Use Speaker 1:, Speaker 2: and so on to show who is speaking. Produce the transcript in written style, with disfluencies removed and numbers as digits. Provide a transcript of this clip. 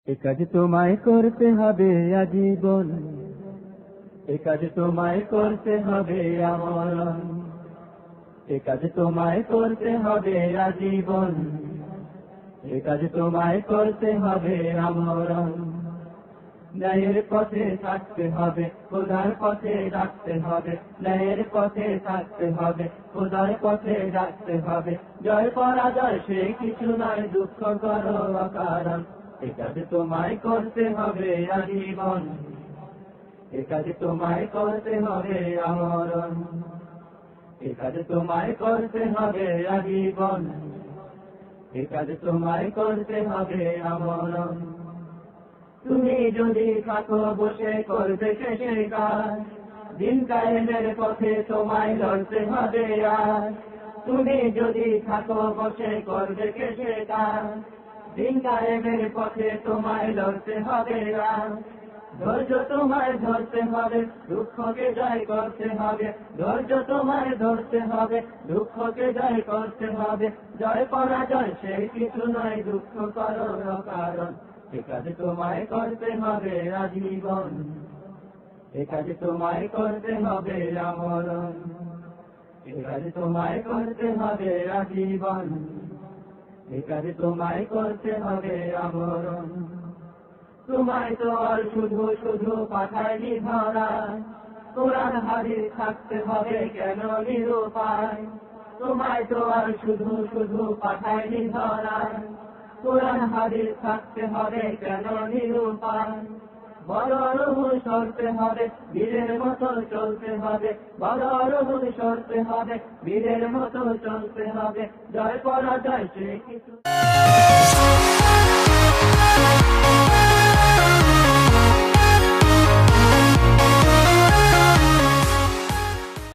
Speaker 1: এ কাজ তোমায় করতে হবে আজীবন, এ কাজ তোমায় করতে হবে আমরণ, এ কাজ তোমায় করতে হবে আজীবন, এ কাজ তোমায় করতে হবে আমরণ। ন্যায়ের পথে থাকতে হবে, খোদার পথে রাখতে হবে, ন্যায়ের পথে থাকতে হবে, খোদার পথে রাখতে হবে। জয় পরাজয় সে কিছু নয়, দুঃখ করো অকারণ, এ কাজ তোমায় করতে হবে আজীবন, এ কাজ তোমায় করতে হবে আমরণ, এ কাজ তোমায় করতে হবে আজীবন, এ কাজ তোমায় করতে হবে আমরণ। তুমি যদি থাকো বসে করবে শেষে কাজ, দিন কায়েমের পথে তোমায় লড়তে হবে আজ। তুমি যদি থাকো বসে করবে শেষে কাজ, দিন কায়েমের পথে তোমায় লড়তে হবে আজ। ধৈর্য তোমায় ধরতে হবে, দুঃখকে জয় করতে হবে, ধৈর্য তোমায় ধরতে হবে, দুঃখকে জয় করতে হবে। জয় পরাজয় সে কিছু নয়, দুঃখ করো কারণ, এ কাজ তোমায় করতে হবে আজীবন, এ কাজ তোমায় করতে হবে আমরণ, এ কাজ তোমায় করতে হবে আজীবন, এ কাজ তোমায় করতে হবে আমরণ। তোমায় তো আর শুধু শুধু পাঠায়নি ধরা, কোরআন হাদিস থাকতে হবে কেন নিরুপায়। তোমায় তো আর শুধু শুধু পাঠায়নি ধরা, কোরআন হাদিস থাকতে হবে কেন নিরুপায়। বড় রুহু সরতে হবে, বীরের মতো চলতে হবে, বড় রুহু সরতে হবে, বীরের মতো চলতে হবে। জয় পরাজয় সে কিছু